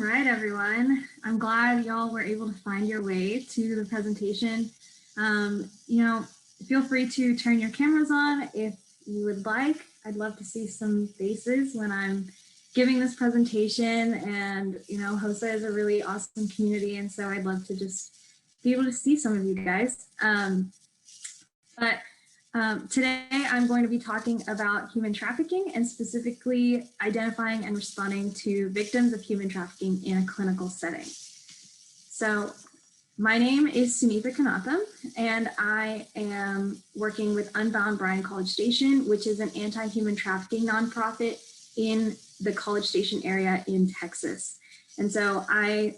right, everyone. I'm glad y'all were able to find your way to the presentation. Feel free to turn your cameras on if you would like. I'd love to see some faces when I'm giving this presentation, and HOSA is a really awesome community, and so I'd love to just be able to see some of you guys. Today I'm going to be talking about human trafficking and specifically identifying and responding to victims of human trafficking in a clinical setting. So my name is Sunitha Kanatham, and I am working with Unbound Bryan College Station, which is an anti-human trafficking nonprofit in the College Station area in Texas. And so I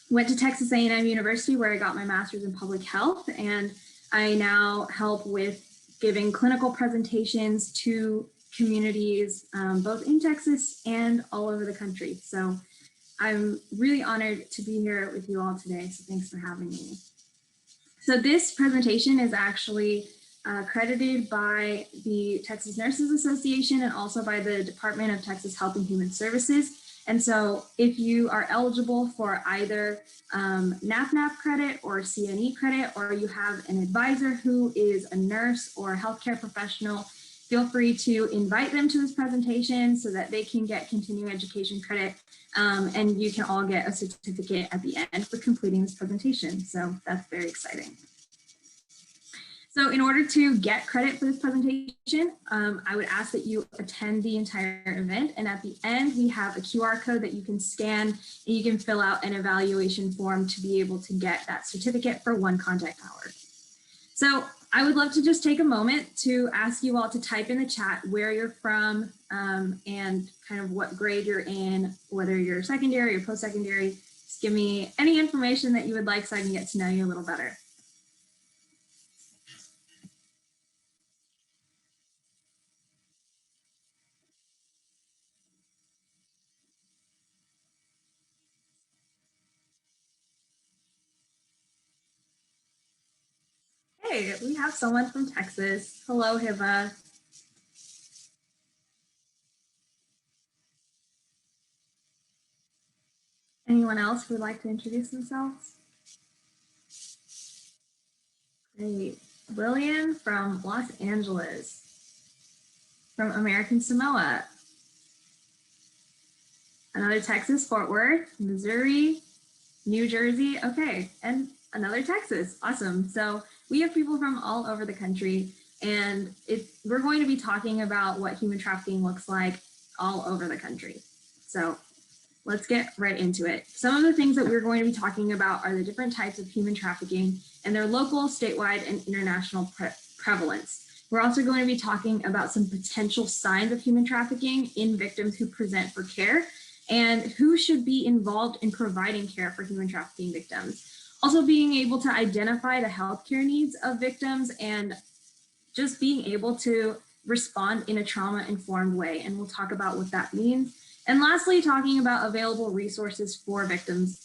went to Texas A&M University, where I got my master's in public health, and I now help with giving clinical presentations to communities, both in Texas and all over the country. So I'm really honored to be here with you all today. So thanks for having me. So this presentation is actually credited by the Texas Nurses Association and also by the Department of Texas Health and Human Services. And so if you are eligible for either NAPNAP credit or CNE credit, or you have an advisor who is a nurse or a healthcare professional, feel free to invite them to this presentation so that they can get continuing education credit, and you can all get a certificate at the end for completing this presentation. So that's very exciting. So in order to get credit for this presentation, I would ask that you attend the entire event. And at the end, we have a QR code that you can scan, and you can fill out an evaluation form to be able to get that certificate for 1 contact hour. So I would love to just take a moment to ask you all to type in the chat where you're from and kind of what grade you're in, whether you're secondary or post-secondary. Just give me any information that you would like so I can get to know you a little better. Hey, we have someone from Texas. Hello, Hiba. Anyone else who would like to introduce themselves? Great. Lillian from Los Angeles. From American Samoa. Another Texas, Fort Worth, Missouri, New Jersey. Okay, and another Texas. Awesome. So we have people from all over the country, and we're going to be talking about what human trafficking looks like all over the country. So let's get right into it. Some of the things that we're going to be talking about are the different types of human trafficking and their local, statewide, and international prevalence. We're also going to be talking about some potential signs of human trafficking in victims who present for care, and who should be involved in providing care for human trafficking victims. Also being able to identify the healthcare needs of victims and just being able to respond in a trauma-informed way. And we'll talk about what that means. And lastly, talking about available resources for victims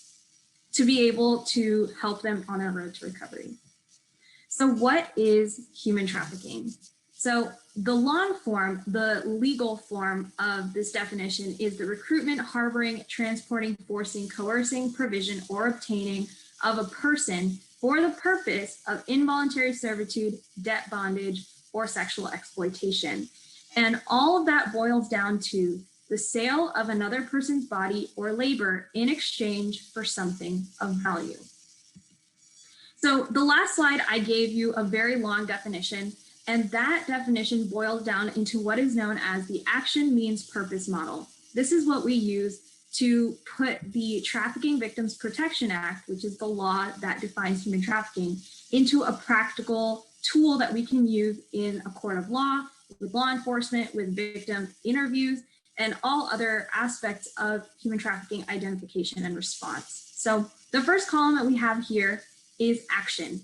to be able to help them on their road to recovery. So what is human trafficking? So the long form, the legal form of this definition is the recruitment, harboring, transporting, forcing, coercing, provision, or obtaining of a person for the purpose of involuntary servitude, debt bondage, or sexual exploitation. And all of that boils down to the sale of another person's body or labor in exchange for something of value. So the last slide, I gave you a very long definition, and that definition boils down into what is known as the action means purpose model. This is what we use to put the Trafficking Victims Protection Act, which is the law that defines human trafficking, into a practical tool that we can use in a court of law, with law enforcement, with victim interviews, and all other aspects of human trafficking identification and response. So the first column that we have here is action.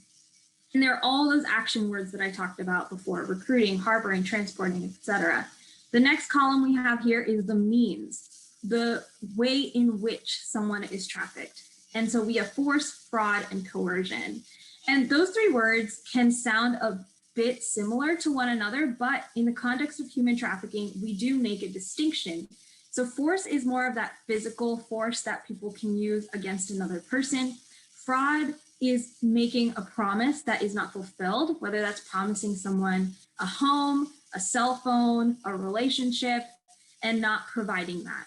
And there are all those action words that I talked about before: recruiting, harboring, transporting, etc. The next column we have here is the means, the way in which someone is trafficked. And so we have force, fraud, and coercion. And those 3 words can sound a bit similar to one another, but in the context of human trafficking, we do make a distinction. So force is more of that physical force that people can use against another person. Fraud is making a promise that is not fulfilled, whether that's promising someone a home, a cell phone, a relationship, and not providing that.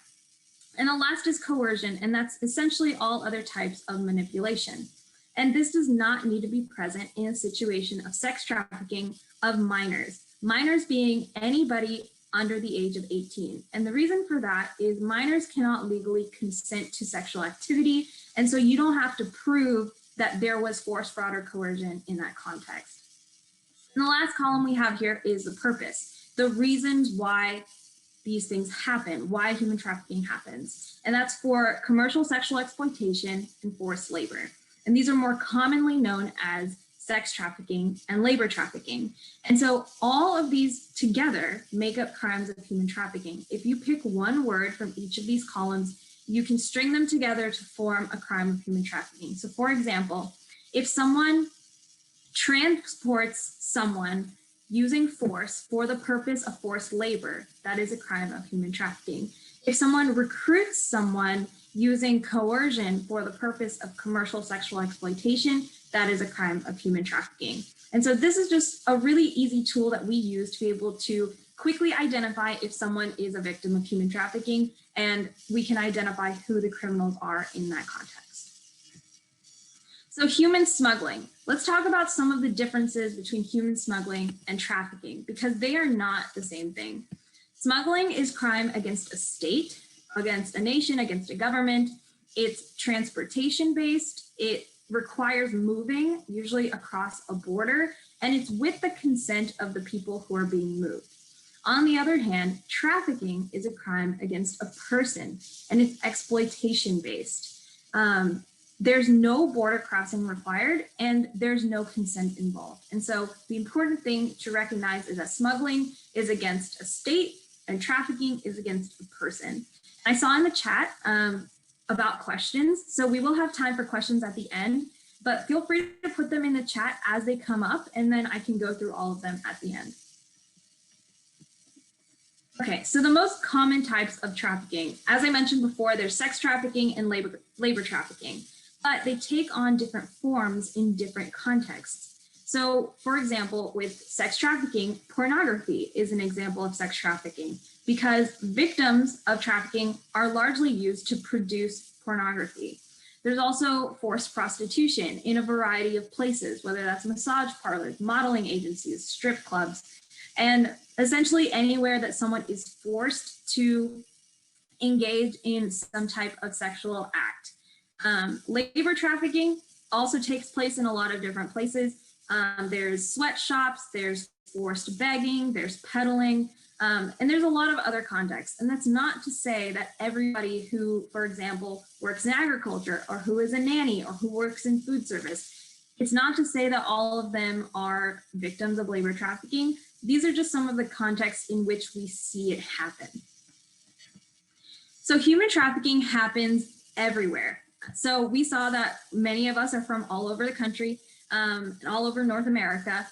And the last is coercion, and that's essentially all other types of manipulation. And this does not need to be present in a situation of sex trafficking of minors. Minors being anybody under the age of 18. And the reason for that is minors cannot legally consent to sexual activity. And so you don't have to prove that there was force, fraud, or coercion in that context. And the last column we have here is the purpose, the reasons why these things happen, why human trafficking happens. And that's for commercial sexual exploitation and forced labor. And these are more commonly known as sex trafficking and labor trafficking. And so all of these together make up crimes of human trafficking. If you pick one word from each of these columns, you can string them together to form a crime of human trafficking. So for example, if someone transports someone using force for the purpose of forced labor, that is a crime of human trafficking. If someone recruits someone using coercion for the purpose of commercial sexual exploitation, that is a crime of human trafficking. And so this is just a really easy tool that we use to be able to quickly identify if someone is a victim of human trafficking, and we can identify who the criminals are in that context. So human smuggling. Let's talk about some of the differences between human smuggling and trafficking, because they are not the same thing. Smuggling is crime against a state, against a nation, against a government. It's transportation based. It requires moving, usually across a border, and it's with the consent of the people who are being moved. On the other hand, trafficking is a crime against a person, and it's exploitation based. There's no border crossing required, and there's no consent involved. And so the important thing to recognize is that smuggling is against a state and trafficking is against a person. I saw in the chat about questions, so we will have time for questions at the end, but feel free to put them in the chat as they come up, and then I can go through all of them at the end. Okay, so the most common types of trafficking, as I mentioned before, there's sex trafficking and labor trafficking, but they take on different forms in different contexts. So for example, with sex trafficking, pornography is an example of sex trafficking because victims of trafficking are largely used to produce pornography. There's also forced prostitution in a variety of places, whether that's massage parlors, modeling agencies, strip clubs, and essentially anywhere that someone is forced to engage in some type of sexual act. Labor trafficking also takes place in a lot of different places. There's sweatshops, there's forced begging, there's peddling, and there's a lot of other contexts. And that's not to say that everybody who, for example, works in agriculture or who is a nanny or who works in food service, it's not to say that all of them are victims of labor trafficking. These are just some of the contexts in which we see it happen. So human trafficking happens everywhere. So we saw that many of us are from all over the country, and all over North America.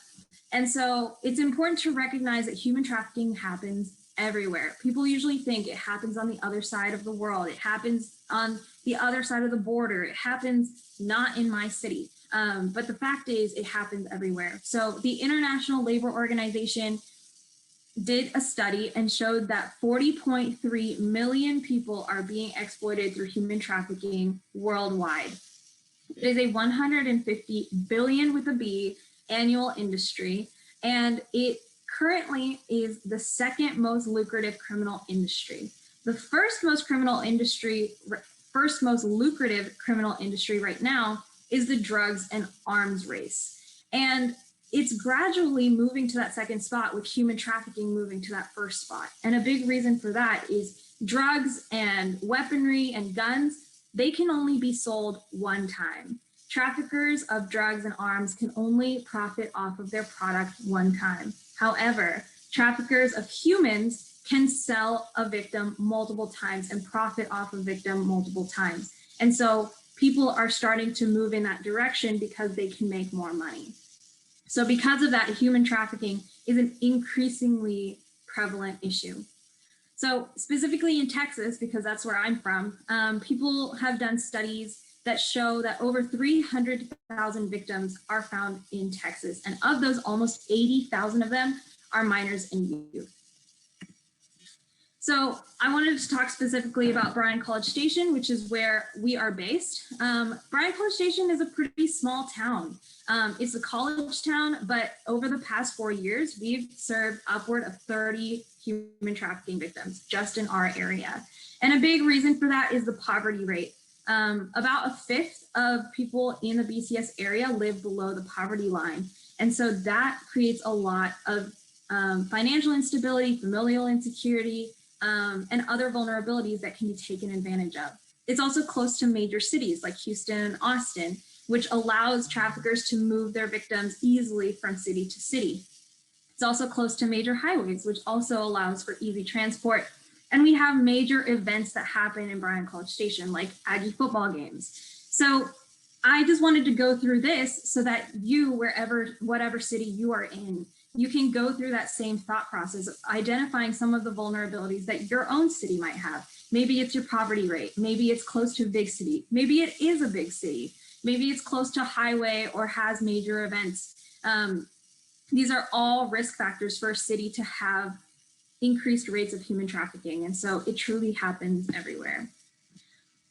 And so it's important to recognize that human trafficking happens everywhere. People usually think it happens on the other side of the world. It happens on the other side of the border. It happens not in my city. But the fact is it happens everywhere. So the International Labor Organization did a study and showed that 40.3 million people are being exploited through human trafficking worldwide. It is a 150 billion with a B annual industry, and it currently is the second most lucrative criminal industry. The first most lucrative criminal industry right now is the drugs and arms race. And it's gradually moving to that second spot, with human trafficking moving to that first spot. And a big reason for that is drugs and weaponry and guns, they can only be sold one time. Traffickers of drugs and arms can only profit off of their product one time. However, traffickers of humans can sell a victim multiple times and profit off a victim multiple times. And so people are starting to move in that direction because they can make more money. So because of that, human trafficking is an increasingly prevalent issue. So specifically in Texas, because that's where I'm from, people have done studies that show that over 300,000 victims are found in Texas. And of those, almost 80,000 of them are minors and youth. So I wanted to talk specifically about Bryan College Station, which is where we are based. Bryan College Station is a pretty small town. It's a college town, but over the past 4 years, we've served upward of 30 human trafficking victims just in our area. And a big reason for that is the poverty rate. About a fifth of people in the BCS area live below the poverty line. And so that creates a lot of financial instability, familial insecurity, and other vulnerabilities that can be taken advantage of. It's also close to major cities like Houston and Austin, which allows traffickers to move their victims easily from city to city. It's also close to major highways, which also allows for easy transport. And we have major events that happen in Bryan College Station, like Aggie football games. So I just wanted to go through this so that you, whatever city you are in, you can go through that same thought process of identifying some of the vulnerabilities that your own city might have. Maybe it's your poverty rate. Maybe it's close to a big city. Maybe it is a big city. Maybe it's close to a highway or has major events. These are all risk factors for a city to have increased rates of human trafficking. And so it truly happens everywhere.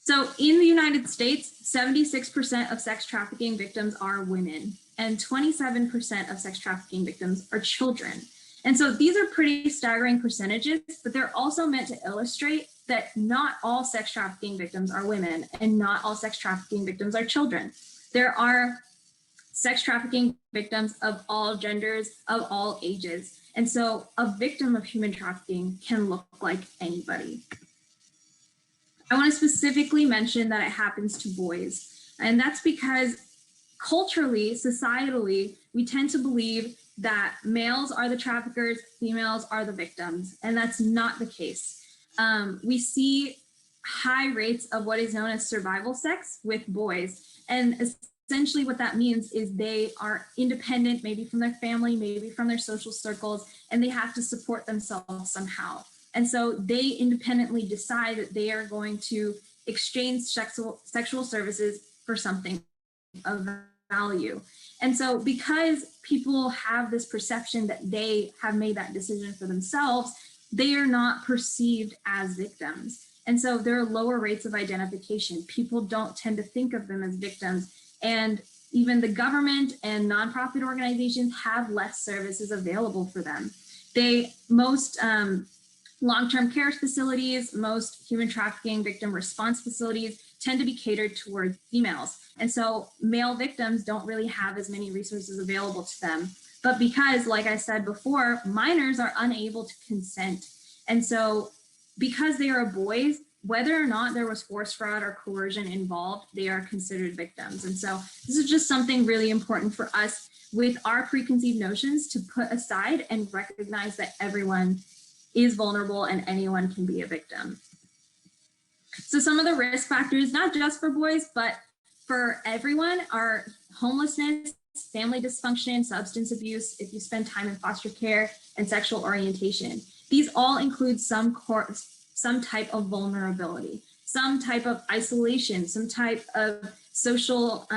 So in the United States, 76% of sex trafficking victims are women, and 27% of sex trafficking victims are children. And so these are pretty staggering percentages, but they're also meant to illustrate that not all sex trafficking victims are women and not all sex trafficking victims are children. There are sex trafficking victims of all genders, of all ages. And so a victim of human trafficking can look like anybody. I want to specifically mention that it happens to boys. And that's because culturally, societally, we tend to believe that males are the traffickers, females are the victims, and that's not the case. We see high rates of what is known as survival sex with boys. And essentially what that means is they are independent, maybe from their family, maybe from their social circles, and they have to support themselves somehow. And so they independently decide that they are going to exchange sexual services for something of value. And so because people have this perception that they have made that decision for themselves, they are not perceived as victims. And so there are lower rates of identification. People don't tend to think of them as victims. And even the government and nonprofit organizations have less services available for them. Most long-term care facilities, most human trafficking victim response facilities tend to be catered toward females. And so male victims don't really have as many resources available to them. But because, like I said before, minors are unable to consent. And so because they are boys, whether or not there was force, fraud, or coercion involved, they are considered victims. And so this is just something really important for us with our preconceived notions to put aside and recognize that everyone is vulnerable and anyone can be a victim. So some of the risk factors, not just for boys, but for everyone, are homelessness, family dysfunction, substance abuse, if you spend time in foster care, and sexual orientation. These all include some type of vulnerability, some type of isolation, some type of social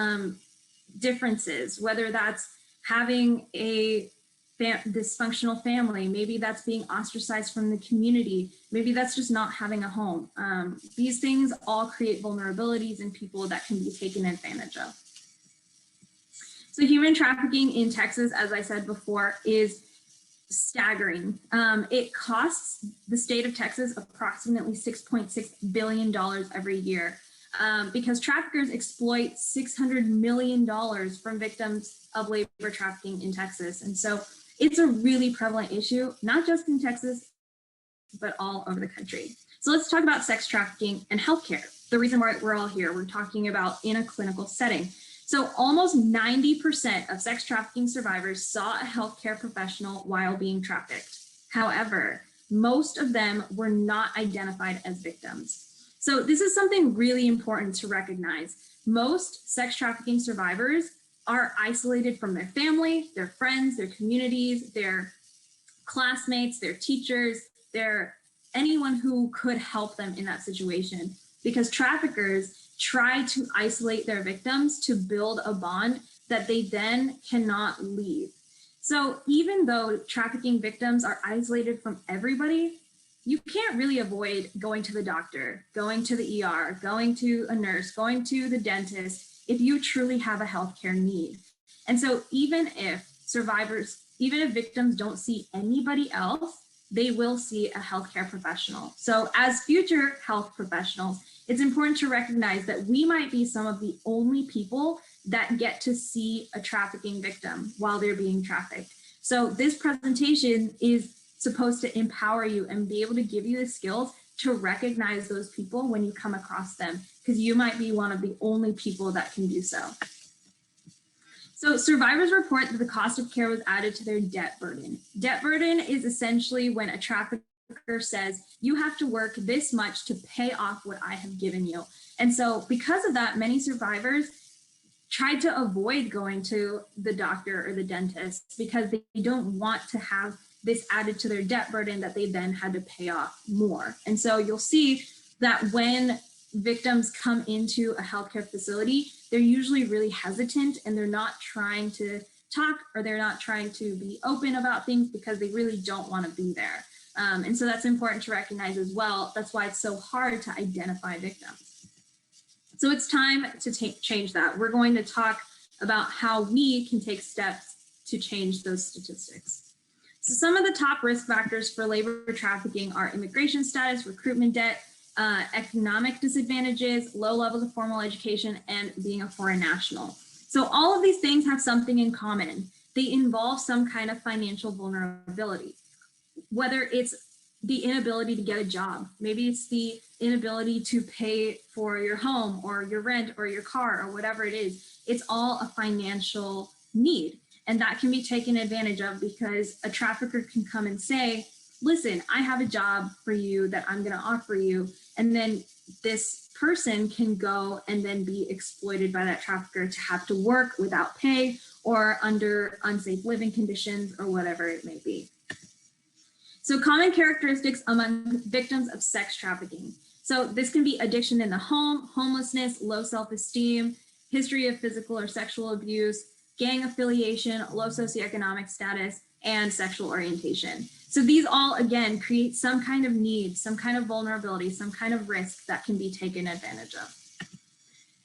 differences, whether that's having a dysfunctional family, maybe that's being ostracized from the community, maybe that's just not having a home. These things all create vulnerabilities in people that can be taken advantage of. So human trafficking in Texas, as I said before, is staggering. It costs the state of Texas approximately $6.6 billion every year because traffickers exploit $600 million from victims of labor trafficking in Texas. And so it's a really prevalent issue, not just in Texas, but all over the country. So let's talk about sex trafficking and healthcare. The reason why we're all here, we're talking about in a clinical setting. So almost 90% of sex trafficking survivors saw a healthcare professional while being trafficked. However, most of them were not identified as victims. So this is something really important to recognize. Most sex trafficking survivors are isolated from their family, their friends, their communities, their classmates, their teachers, their anyone who could help them in that situation, because traffickers try to isolate their victims to build a bond that they then cannot leave. So even though trafficking victims are isolated from everybody, you can't really avoid going to the doctor, going to the ER, going to a nurse, going to the dentist if you truly have a healthcare need. And so even if victims don't see anybody else, they will see a healthcare professional. So as future health professionals, it's important to recognize that we might be some of the only people that get to see a trafficking victim while they're being trafficked. So this presentation is supposed to empower you and be able to give you the skills to recognize those people when you come across them, because you might be one of the only people that can do so. So survivors report that the cost of care was added to their debt burden. Debt burden is essentially when a trafficker says, you have to work this much to pay off what I have given you. And so because of that, many survivors tried to avoid going to the doctor or the dentist because they don't want to have this added to their debt burden that they then had to pay off more. And so you'll see that when victims come into a healthcare facility, they're usually really hesitant and they're not trying to talk, or they're not trying to be open about things because they really don't want to be there. And so that's important to recognize as well. That's why it's so hard to identify victims. So it's time to change that. We're going to talk about how we can take steps to change those statistics. So some of the top risk factors for labor trafficking are immigration status, recruitment debt, economic disadvantages, low levels of formal education, and being a foreign national. So all of these things have something in common. They involve some kind of financial vulnerability, whether it's the inability to get a job, maybe it's the inability to pay for your home or your rent or your car or whatever it is. It's all a financial need, and that can be taken advantage of because a trafficker can come and say, listen, I have a job for you that I'm going to offer you. And then this person can go and then be exploited by that trafficker to have to work without pay or under unsafe living conditions or whatever it may be. So common characteristics among victims of sex trafficking. So this can be addiction in the home, homelessness, low self-esteem, history of physical or sexual abuse, gang affiliation, low socioeconomic status, and sexual orientation. So these all, again, create some kind of need, some kind of vulnerability, some kind of risk that can be taken advantage of.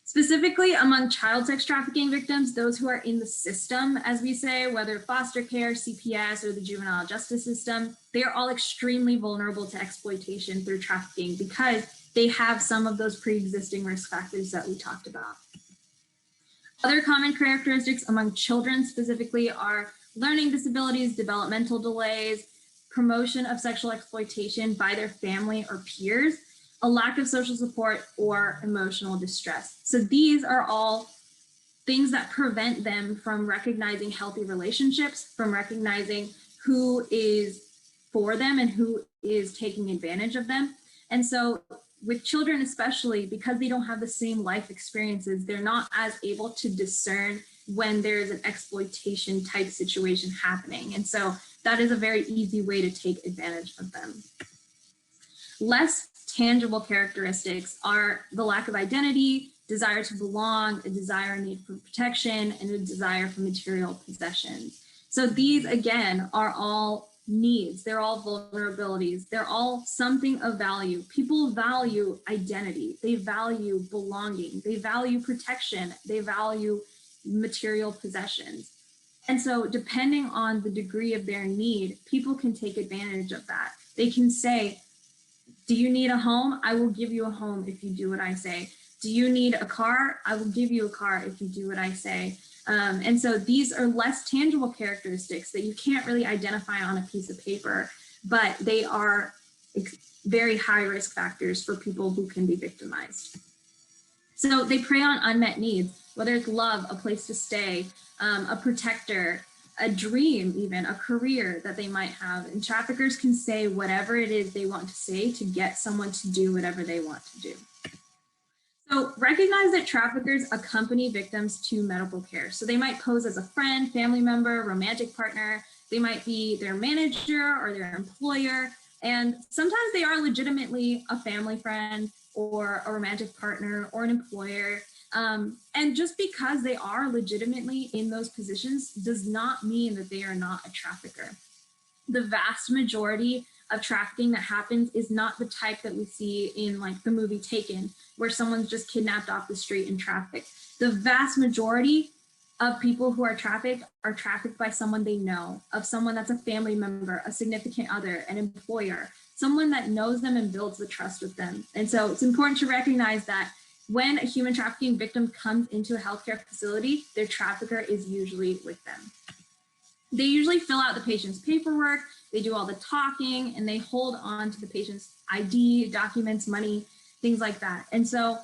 Specifically among child sex trafficking victims, those who are in the system, as we say, whether foster care, CPS, or the juvenile justice system, they are all extremely vulnerable to exploitation through trafficking because they have some of those pre-existing risk factors that we talked about. Other common characteristics among children specifically are learning disabilities, developmental delays, promotion of sexual exploitation by their family or peers, a lack of social support, or emotional distress. So these are all things that prevent them from recognizing healthy relationships, from recognizing who is for them and who is taking advantage of them. And so with children especially, because they don't have the same life experiences, they're not as able to discern when there's an exploitation type situation happening. And so that is a very easy way to take advantage of them. Less tangible characteristics are the lack of identity, desire to belong, a desire and need for protection, and a desire for material possessions. So these, again, are all needs. They're all vulnerabilities. They're all something of value. People value identity. They value belonging. They value protection. They value material possessions. And so depending on the degree of their need, people can take advantage of that. They can say, do you need a home? I will give you a home if you do what I say. Do you need a car? I will give you a car if you do what I say. And so these are less tangible characteristics that you can't really identify on a piece of paper, but they are very high risk factors for people who can be victimized. So they prey on unmet needs, whether it's love, a place to stay, a protector, a dream, even a career that they might have. And traffickers can say whatever it is they want to say to get someone to do whatever they want to do. So recognize that traffickers accompany victims to medical care. So they might pose as a friend, family member, romantic partner. They might be their manager or their employer. And sometimes they are legitimately a family friend or a romantic partner or an employer. And just because they are legitimately in those positions does not mean that they are not a trafficker. The vast majority of trafficking that happens is not the type that we see in like the movie Taken, where someone's just kidnapped off the street and trafficked. The vast majority of people who are trafficked by someone they know, of someone that's a family member, a significant other, an employer, someone that knows them and builds the trust with them. And so it's important to recognize that when a human trafficking victim comes into a healthcare facility, their trafficker is usually with them. They usually fill out the patient's paperwork, they do all the talking, and they hold on to the patient's ID, documents, money, things like that. And so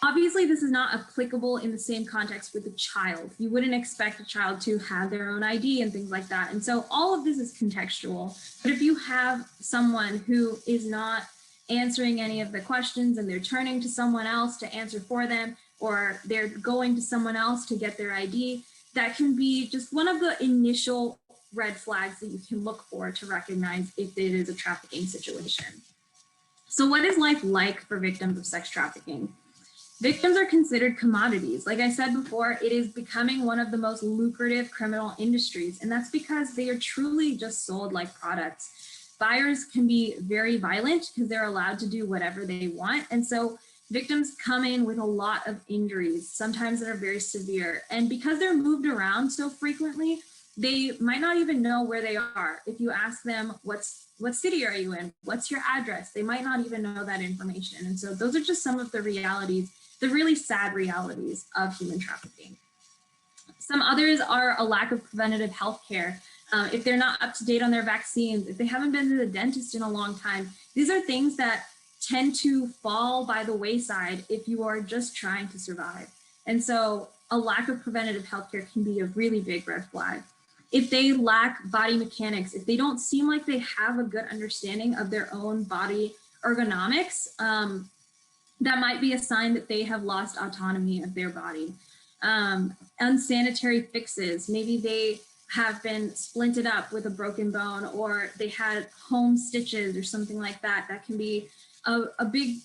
obviously this is not applicable in the same context with a child. You wouldn't expect a child to have their own ID and things like that. And so all of this is contextual. But if you have someone who is not answering any of the questions and they're turning to someone else to answer for them, or they're going to someone else to get their ID, that can be just one of the initial red flags that you can look for to recognize if it is a trafficking situation. So what is life like for victims of sex trafficking? Victims are considered commodities. Like I said before, it is becoming one of the most lucrative criminal industries, and that's because they are truly just sold like products. Buyers can be very violent because they're allowed to do whatever they want, and so victims come in with a lot of injuries, sometimes that are very severe. And because they're moved around so frequently, they might not even know where they are. If you ask them, what city are you in? What's your address? They might not even know that information. And so those are just some of the realities, the really sad realities of human trafficking. Some others are a lack of preventative health care. If they're not up to date on their vaccines, if they haven't been to the dentist in a long time, these are things that tend to fall by the wayside if you are just trying to survive. And so a lack of preventative healthcare can be a really big red flag. If they lack body mechanics, if they don't seem like they have a good understanding of their own body ergonomics, that might be a sign that they have lost autonomy of their body. Unsanitary fixes, maybe they have been splinted up with a broken bone, or they had home stitches or something like that. That can be a big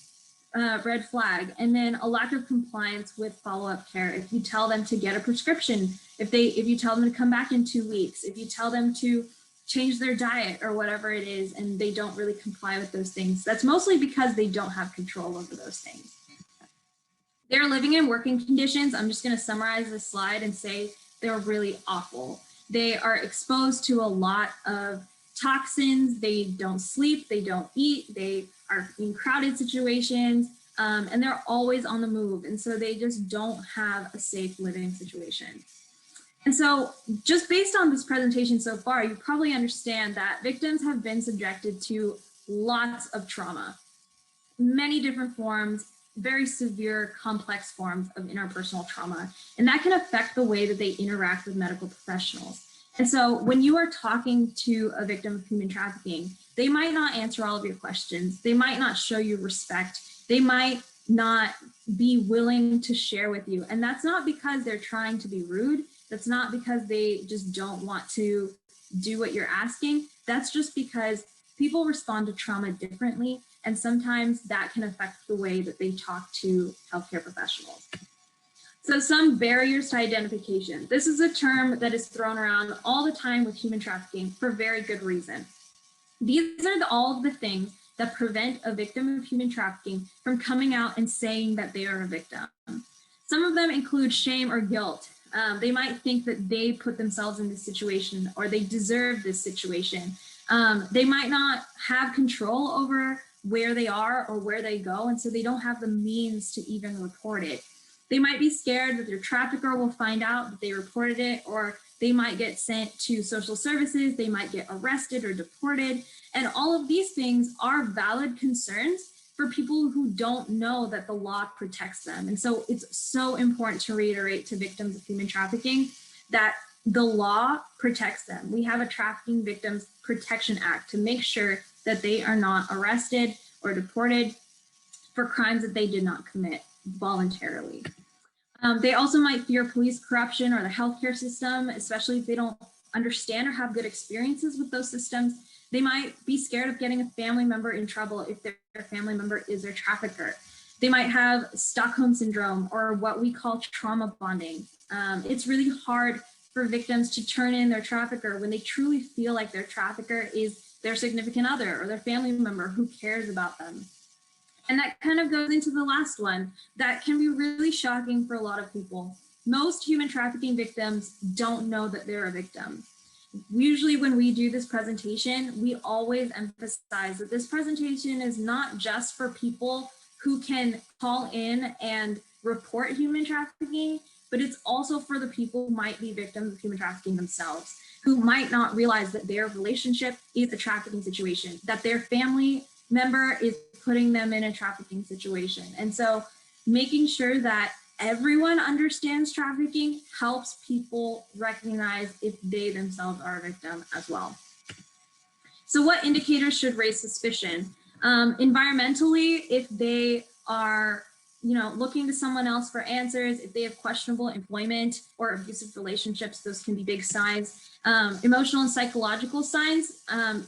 red flag. And then a lack of compliance with follow-up care. If you tell them to get a prescription, if you tell them to come back in 2 weeks, if you tell them to change their diet or whatever it is, and they don't really comply with those things, that's mostly because they don't have control over those things. They're living in working conditions. I'm just going to summarize this slide and say they're really awful. They are exposed to a lot of toxins. They don't sleep, they don't eat, they are in crowded situations, and they're always on the move. And so they just don't have a safe living situation. And so just based on this presentation so far, you probably understand that victims have been subjected to lots of trauma, many different forms, very severe, complex forms of interpersonal trauma. And that can affect the way that they interact with medical professionals. And so when you are talking to a victim of human trafficking, they might not answer all of your questions. They might not show you respect. They might not be willing to share with you. And that's not because they're trying to be rude. That's not because they just don't want to do what you're asking. That's just because people respond to trauma differently. And sometimes that can affect the way that they talk to healthcare professionals. So some barriers to identification. This is a term that is thrown around all the time with human trafficking for very good reason. These are all of the things that prevent a victim of human trafficking from coming out and saying that they are a victim. Some of them include shame or guilt. They might think that they put themselves in this situation or they deserve this situation. They might not have control over where they are or where they go, and so they don't have the means to even report it. They might be scared that their trafficker will find out that they reported it, or they might get sent to social services, they might get arrested or deported. And all of these things are valid concerns for people who don't know that the law protects them. And so it's so important to reiterate to victims of human trafficking that the law protects them. We have a Trafficking Victims Protection Act to make sure that they are not arrested or deported for crimes that they did not commit voluntarily. They also might fear police corruption or the healthcare system, especially if they don't understand or have good experiences with those systems. They might be scared of getting a family member in trouble if their family member is their trafficker. They might have Stockholm syndrome, or what we call trauma bonding. It's really hard for victims to turn in their trafficker when they truly feel like their trafficker is their significant other or their family member who cares about them. And that kind of goes into the last one. That can be really shocking for a lot of people. Most human trafficking victims don't know that they're a victim. Usually when we do this presentation, we always emphasize that this presentation is not just for people who can call in and report human trafficking, but it's also for the people who might be victims of human trafficking themselves, who might not realize that their relationship is a trafficking situation, that their family member is putting them in a trafficking situation. And so making sure that everyone understands trafficking helps people recognize if they themselves are a victim as well. So what indicators should raise suspicion? Environmentally, if they are looking to someone else for answers, if they have questionable employment or abusive relationships, those can be big signs. Emotional and psychological signs,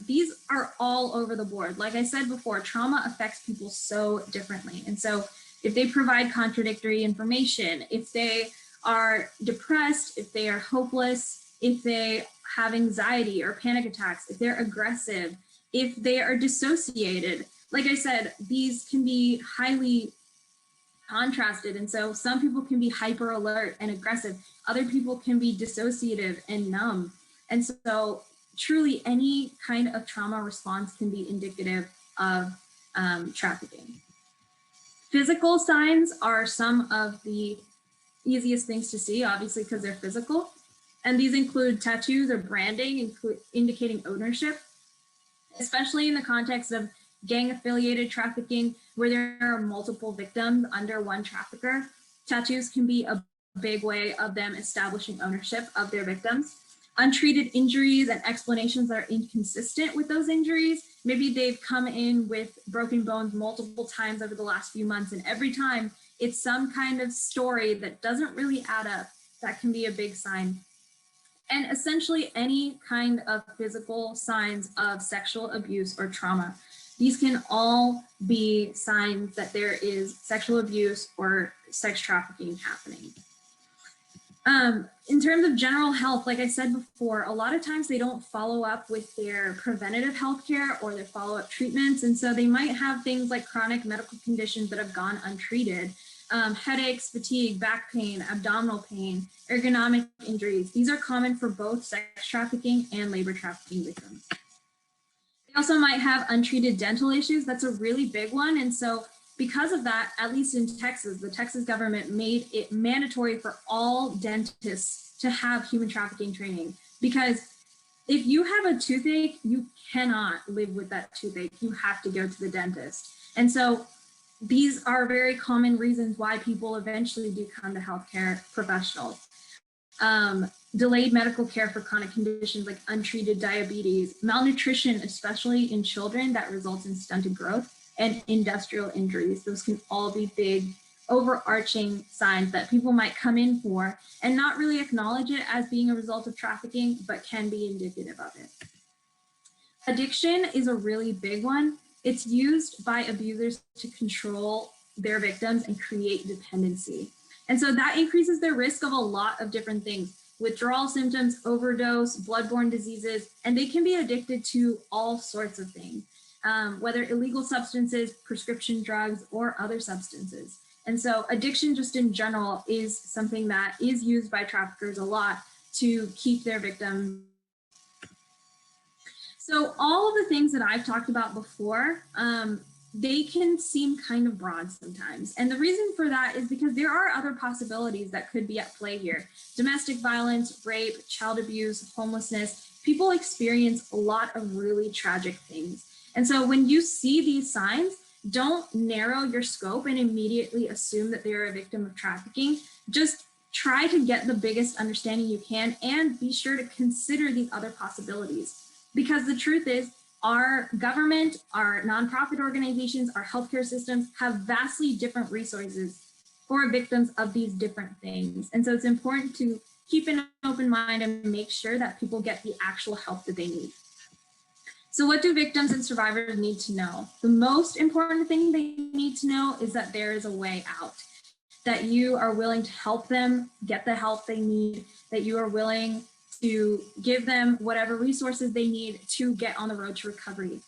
these are all over the board. Like I said before, trauma affects people so differently. And so if they provide contradictory information, if they are depressed, if they are hopeless, if they have anxiety or panic attacks, if they're aggressive, if they are dissociated, like I said, these can be highly contrasted. And so some people can be hyper alert and aggressive. Other people can be dissociative and numb. And so truly any kind of trauma response can be indicative of trafficking. Physical signs are some of the easiest things to see, obviously, because they're physical. And these include tattoos or branding, indicating ownership, especially in the context of gang-affiliated trafficking, where there are multiple victims under one trafficker. Tattoos can be a big way of them establishing ownership of their victims. Untreated injuries and explanations that are inconsistent with those injuries. Maybe they've come in with broken bones multiple times over the last few months, and every time it's some kind of story that doesn't really add up. That can be a big sign. And essentially any kind of physical signs of sexual abuse or trauma. These can all be signs that there is sexual abuse or sex trafficking happening. In terms of general health, like I said before, a lot of times they don't follow up with their preventative health care or their follow-up treatments. And so they might have things like chronic medical conditions that have gone untreated. Headaches, fatigue, back pain, abdominal pain, ergonomic injuries. These are common for both sex trafficking and labor trafficking victims. They also might have untreated dental issues. That's a really big one. And so because of that, at least in Texas, the Texas government made it mandatory for all dentists to have human trafficking training. Because if you have a toothache, you cannot live with that toothache. You have to go to the dentist. And so these are very common reasons why people eventually do come to healthcare professionals. Delayed medical care for chronic conditions like untreated diabetes, malnutrition, especially in children, that results in stunted growth, and industrial injuries. Those can all be big overarching signs that people might come in for and not really acknowledge it as being a result of trafficking, but can be indicative of it. Addiction is a really big one. It's used by abusers to control their victims and create dependency. And so that increases their risk of a lot of different things: withdrawal symptoms, overdose, bloodborne diseases, and they can be addicted to all sorts of things, whether illegal substances, prescription drugs, or other substances. And so addiction just in general is something that is used by traffickers a lot to keep their victims. So all of the things that I've talked about before, they can seem kind of broad sometimes. And the reason for that is because there are other possibilities that could be at play here. Domestic violence, rape, child abuse, homelessness. People experience a lot of really tragic things. And so when you see these signs, don't narrow your scope and immediately assume that they're a victim of trafficking. Just try to get the biggest understanding you can and be sure to consider these other possibilities. Because the truth is, our government, our nonprofit organizations, our healthcare systems have vastly different resources for victims of these different things. And so it's important to keep an open mind and make sure that people get the actual help that they need. So what do victims and survivors need to know? The most important thing they need to know is that there is a way out, that you are willing to help them get the help they need, that you are willing to give them whatever resources they need to get on the road to recovery.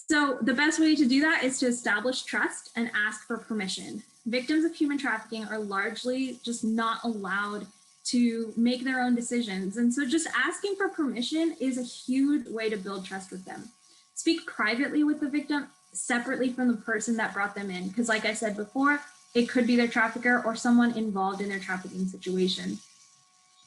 So the best way to do that is to establish trust and ask for permission. Victims of human trafficking are largely just not allowed to make their own decisions. And so just asking for permission is a huge way to build trust with them. Speak privately with the victim separately from the person that brought them in. Because like I said before, it could be their trafficker or someone involved in their trafficking situation.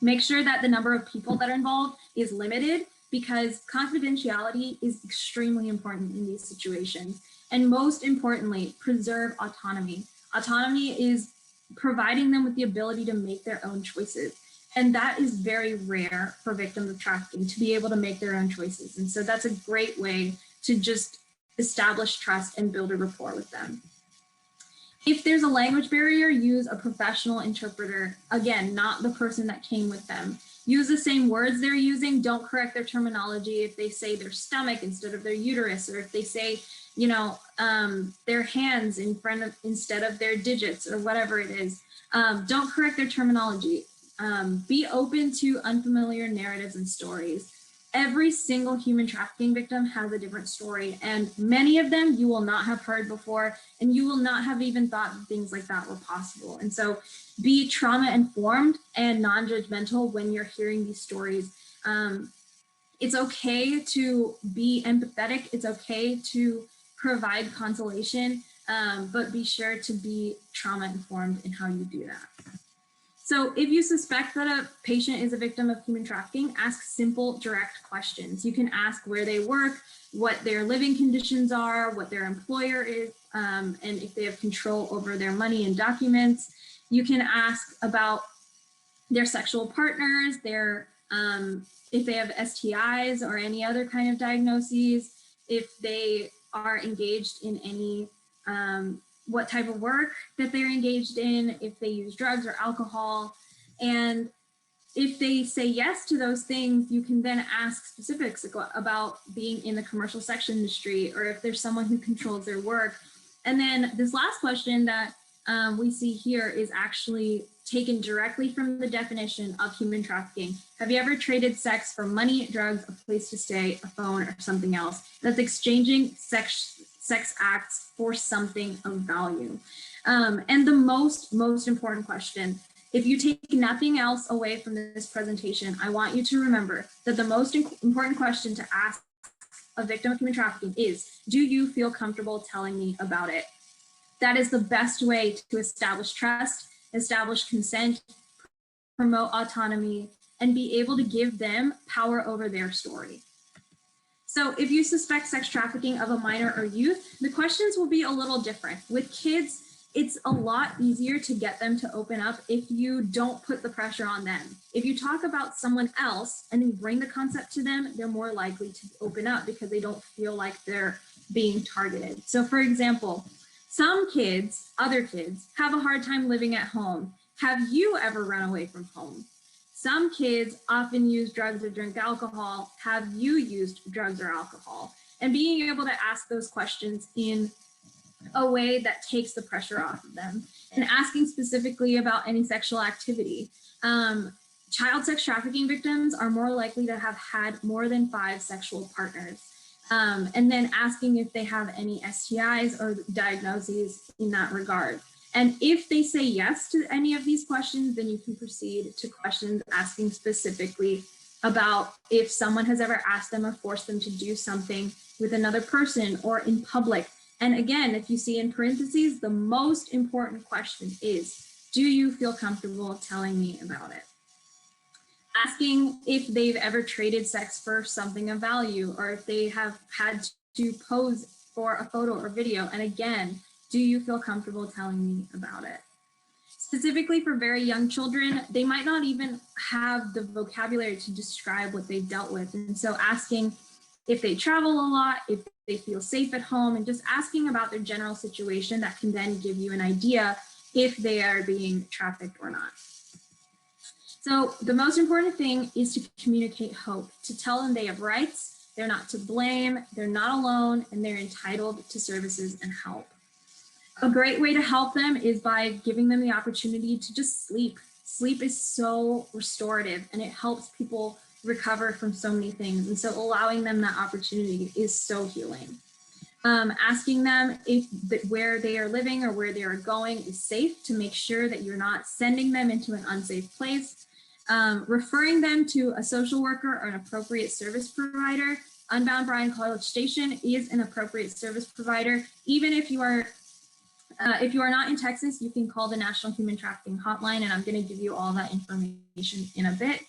Make sure that the number of people that are involved is limited, because confidentiality is extremely important in these situations. And most importantly, preserve autonomy. Autonomy is providing them with the ability to make their own choices. And that is very rare for victims of trafficking, to be able to make their own choices. And so that's a great way to just establish trust and build a rapport with them. If there's a language barrier, use a professional interpreter. Again, not the person that came with them. Use the same words they're using. Don't correct their terminology if they say their stomach instead of their uterus, or if they say, you know, their hands in front of instead of their digits, or whatever it is. Don't correct their terminology. Be open to unfamiliar narratives and stories. Every single human trafficking victim has a different story, and many of them you will not have heard before, and you will not have even thought that things like that were possible. And so be trauma informed and non-judgmental when you're hearing these stories. It's okay to be empathetic. It's okay to provide consolation, but be sure to be trauma informed in how you do that. So if you suspect that a patient is a victim of human trafficking, ask simple, direct questions. You can ask where they work, what their living conditions are, what their employer is, and if they have control over their money and documents. You can ask about their sexual partners, their if they have STIs or any other kind of diagnoses, if they are engaged in any what type of work that they're engaged in, if they use drugs or alcohol. And if they say yes to those things, you can then ask specifics about being in the commercial sex industry, or if there's someone who controls their work. And then this last question that we see here is actually taken directly from the definition of human trafficking. Have you ever traded sex for money, drugs, a place to stay, a phone, or something else? That's exchanging sex acts for something of value. And the most important question, if you take nothing else away from this presentation, I want you to remember that the most important question to ask a victim of human trafficking is, do you feel comfortable telling me about it? That is the best way to establish trust, establish consent, promote autonomy, and be able to give them power over their story. So if you suspect sex trafficking of a minor or youth, the questions will be a little different. With kids, it's a lot easier to get them to open up if you don't put the pressure on them. If you talk about someone else and then bring the concept to them, they're more likely to open up because they don't feel like they're being targeted. So for example, some kids, other kids, have a hard time living at home. Have you ever run away from home? Some kids often use drugs or drink alcohol. Have you used drugs or alcohol? And being able to ask those questions in a way that takes the pressure off of them, and asking specifically about any sexual activity. Child sex trafficking victims are more likely to have had more than 5 sexual partners. And then asking if they have any STIs or diagnoses in that regard. And if they say yes to any of these questions, then you can proceed to questions asking specifically about if someone has ever asked them or forced them to do something with another person or in public. And again, if you see in parentheses, the most important question is, do you feel comfortable telling me about it? Asking if they've ever traded sex for something of value, or if they have had to pose for a photo or video. And again, do you feel comfortable telling me about it? Specifically for very young children, they might not even have the vocabulary to describe what they've dealt with. And so asking if they travel a lot, if they feel safe at home, and just asking about their general situation that can then give you an idea if they are being trafficked or not. So the most important thing is to communicate hope, to tell them they have rights, They're not to blame, they're not alone, and they're entitled to services and help. A great way to help them is by giving them the opportunity to just sleep. Sleep is so restorative and it helps people recover from so many things. And so allowing them that opportunity is so healing. Asking them if where they are living or where they are going is safe, to make sure that you're not sending them into an unsafe place. Referring them to a social worker or an appropriate service provider. Unbound Bryan College Station is an appropriate service provider. Even if you are not in Texas, you can call the National Human Trafficking Hotline, and I'm going to give you all that information in a bit.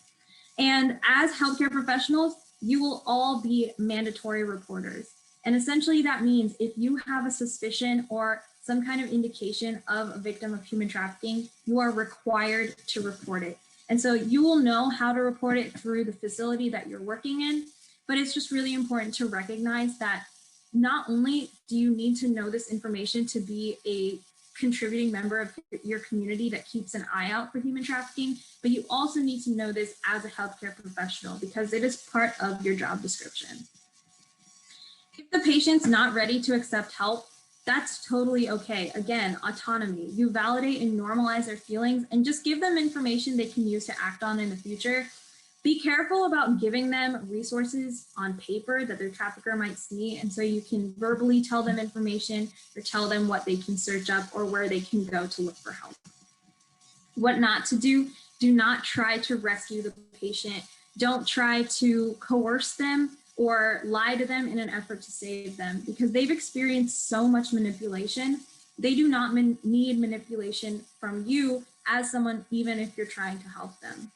And as healthcare professionals, you will all be mandatory reporters. And essentially that means if you have a suspicion or some kind of indication of a victim of human trafficking, you are required to report it. And so you will know how to report it through the facility that you're working in, but it's just really important to recognize that not only do you need to know this information to be a contributing member of your community that keeps an eye out for human trafficking, but you also need to know this as a healthcare professional because it is part of your job description. If the patient's not ready to accept help, that's totally okay. Again, autonomy. You validate and normalize their feelings and just give them information they can use to act on in the future. Be careful about giving them resources on paper that their trafficker might see. And so you can verbally tell them information or tell them what they can search up or where they can go to look for help. What not to do, do not try to rescue the patient. Don't try to coerce them or lie to them in an effort to save them because they've experienced so much manipulation. They do not need manipulation from you as someone, even if you're trying to help them.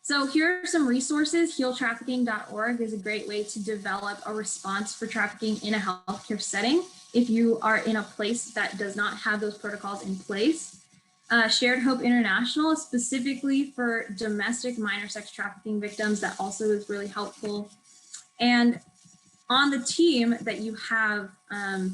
So here are some resources. HealTrafficking.org is a great way to develop a response for trafficking in a healthcare setting if you are in a place that does not have those protocols in place. Shared Hope International, specifically for domestic minor sex trafficking victims, that also is really helpful. And on the team that you have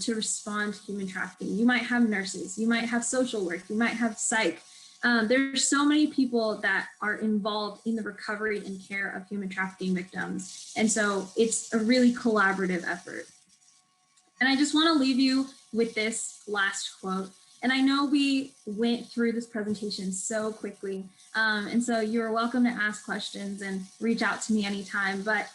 to respond to human trafficking, you might have nurses, you might have social work, you might have psych. There's so many people that are involved in the recovery and care of human trafficking victims. And so it's a really collaborative effort. And I just want to leave you with this last quote. And I know we went through this presentation so quickly. And so you're welcome to ask questions and reach out to me anytime. But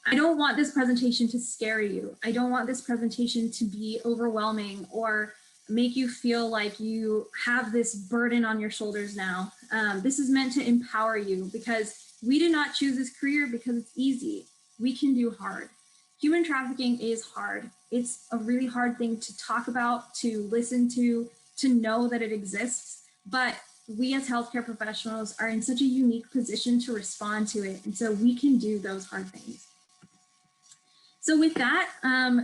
I don't want this presentation to scare you. I don't want this presentation to be overwhelming or make you feel like you have this burden on your shoulders now. This is meant to empower you because we did not choose this career because it's easy. We can do hard. Human trafficking is hard. It's a really hard thing to talk about, to listen to know that it exists. But we as healthcare professionals are in such a unique position to respond to it. And so we can do those hard things. So with that,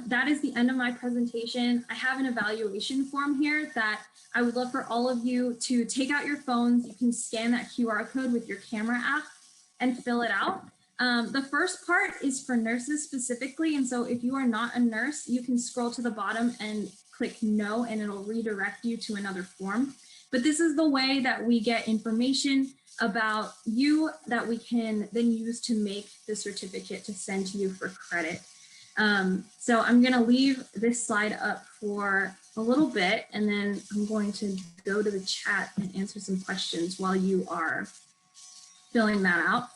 that is the end of my presentation. I have an evaluation form here that I would love for all of you to take out your phones. You can scan that QR code with your camera app and fill it out. The first part is for nurses specifically. And so if you are not a nurse, you can scroll to the bottom and click no, and it'll redirect you to another form. But this is the way that we get information about you that we can then use to make the certificate to send to you for credit. So I'm going to leave this slide up for a little bit, and then I'm going to go to the chat and answer some questions while you are filling that out.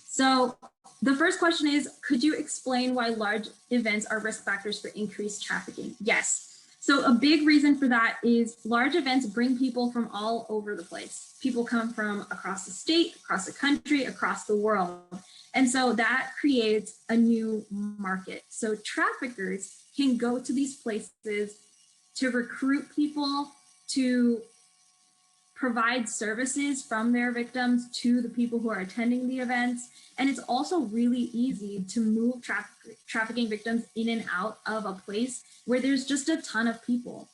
So the first question is, could you explain why large events are risk factors for increased trafficking? Yes. So a big reason for that is large events bring people from all over the place. People come from across the state, across the country, across the world. And so that creates a new market. So traffickers can go to these places to recruit people, to provide services from their victims to the people who are attending the events. And it's also really easy to move trafficking victims in and out of a place where there's just a ton of people.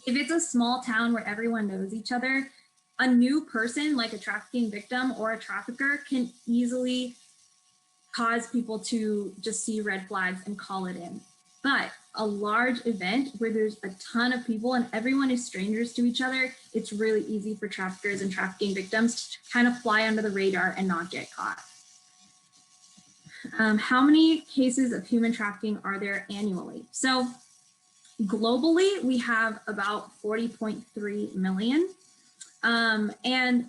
If it's a small town where everyone knows each other, a new person like a trafficking victim or a trafficker can easily cause people to just see red flags and call it in. But a large event where there's a ton of people and everyone is strangers to each other, it's really easy for traffickers and trafficking victims to kind of fly under the radar and not get caught. How many cases of human trafficking are there annually? So globally, we have about 40.3 million. And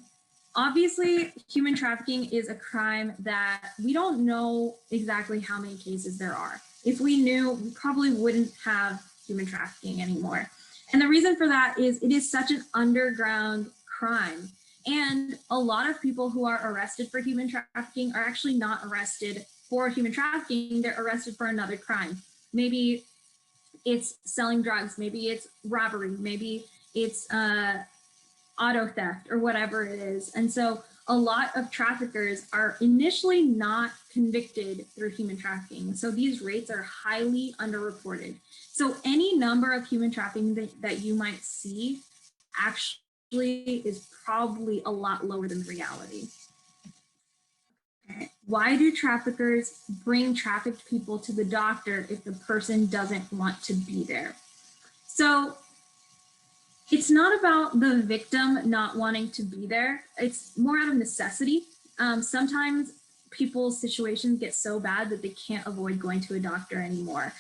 obviously, human trafficking is a crime that we don't know exactly how many cases there are. If we knew, we probably wouldn't have human trafficking anymore. And the reason for that is it is such an underground crime. And a lot of people who are arrested for human trafficking are actually not arrested for human trafficking, they're arrested for another crime. Maybe it's selling drugs, maybe it's robbery, maybe it's auto theft or whatever it is. And so a lot of traffickers are initially not convicted through human trafficking. So these rates are highly underreported. So any number of human trafficking that you might see actually is probably a lot lower than reality. Okay. Why do traffickers bring trafficked people to the doctor if the person doesn't want to be there? So it's not about the victim not wanting to be there. It's more out of necessity. Sometimes people's situations get so bad that they can't avoid going to a doctor anymore.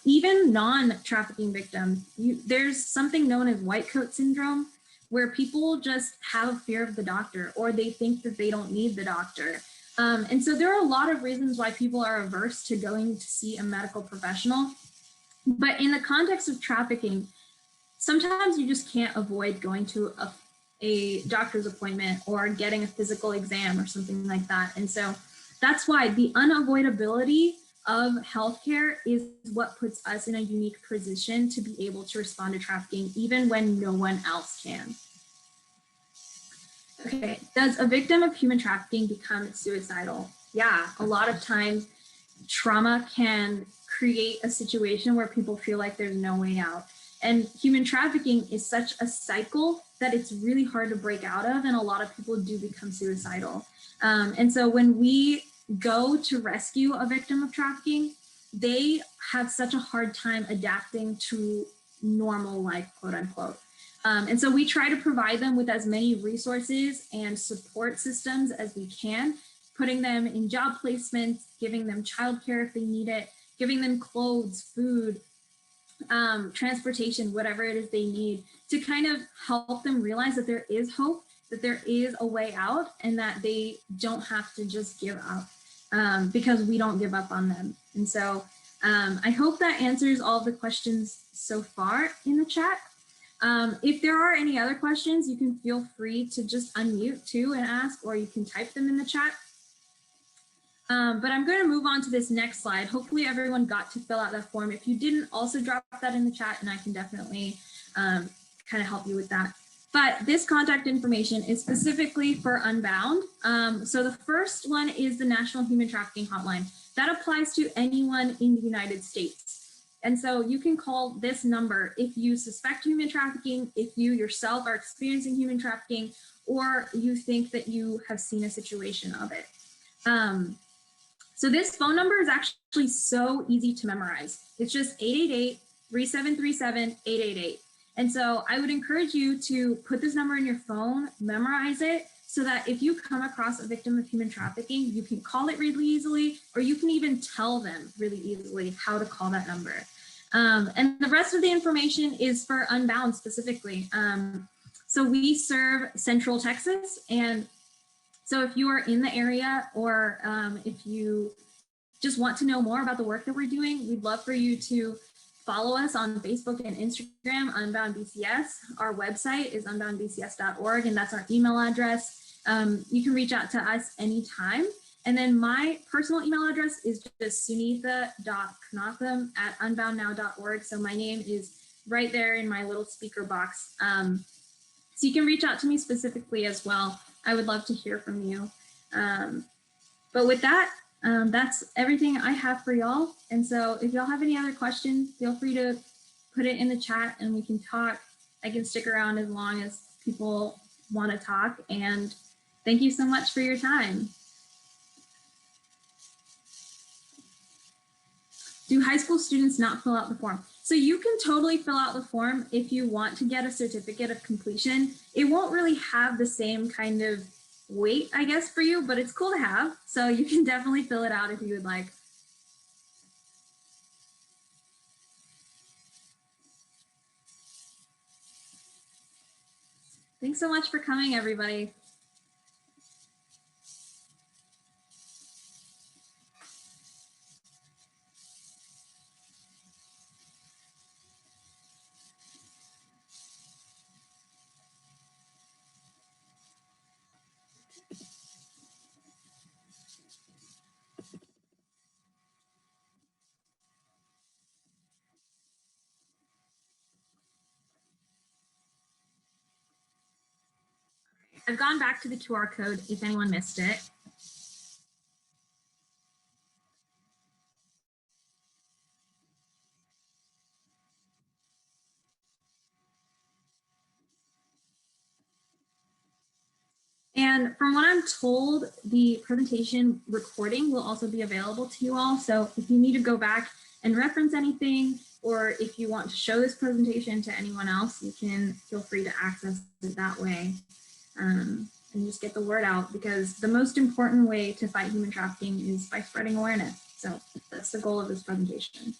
Even non-trafficking victims, there's something known as white coat syndrome, where people just have a fear of the doctor or they think that they don't need the doctor. And so there are a lot of reasons why people are averse to going to see a medical professional. But in the context of trafficking, sometimes you just can't avoid going to a doctor's appointment or getting a physical exam or something like that. And so that's why the unavoidability of healthcare is what puts us in a unique position to be able to respond to trafficking, even when no one else can. Okay, does a victim of human trafficking become suicidal? Yeah, a lot of times trauma can create a situation where people feel like there's no way out. And human trafficking is such a cycle that it's really hard to break out of, and a lot of people do become suicidal. And so when we go to rescue a victim of trafficking, they have such a hard time adapting to normal life, quote unquote. And so we try to provide them with as many resources and support systems as we can, putting them in job placements, giving them childcare if they need it, giving them clothes, food, transportation, whatever it is they need, to kind of help them realize that there is hope, that there is a way out, and that they don't have to just give up, because we don't give up on them. And so I hope that answers all of the questions so far in the chat. If there are any other questions, you can feel free to just unmute too and ask, or you can type them in the chat. But I'm going to move on to this next slide. Hopefully everyone got to fill out that form. If you didn't, also drop that in the chat and I can definitely kind of help you with that. But this contact information is specifically for Unbound. So the first one is the National Human Trafficking Hotline. That applies to anyone in the United States. And so you can call this number if you suspect human trafficking, if you yourself are experiencing human trafficking, or you think that you have seen a situation of it. So this phone number is actually so easy to memorize. It's just 888-3737-888. And so I would encourage you to put this number in your phone, memorize it, so that if you come across a victim of human trafficking, you can call it really easily, or you can even tell them really easily how to call that number. And the rest of the information is for Unbound specifically. So we serve Central Texas, and so if you are in the area, or if you just want to know more about the work that we're doing, we'd love for you to follow us on Facebook and Instagram, Unbound BCS. Our website is unboundbcs.org, and that's our email address. You can reach out to us anytime. And then my personal email address is just sunitha.knotham@unboundnow.org. So my name is right there in my little speaker box. So you can reach out to me specifically as well. I would love to hear from you. But with that, that's everything I have for y'all. And so if y'all have any other questions, feel free to put it in the chat and we can talk. I can stick around as long as people want to talk. And thank you so much for your time. Do high school students not fill out the form? So you can totally fill out the form if you want to get a certificate of completion. It won't really have the same kind of weight, I guess, for you, but it's cool to have. So you can definitely fill it out if you would like. Thanks so much for coming, everybody. I've gone back to the QR code if anyone missed it. And from what I'm told, the presentation recording will also be available to you all. So if you need to go back and reference anything, or if you want to show this presentation to anyone else, you can feel free to access it that way. And just get the word out, because the most important way to fight human trafficking is by spreading awareness. So that's the goal of this presentation.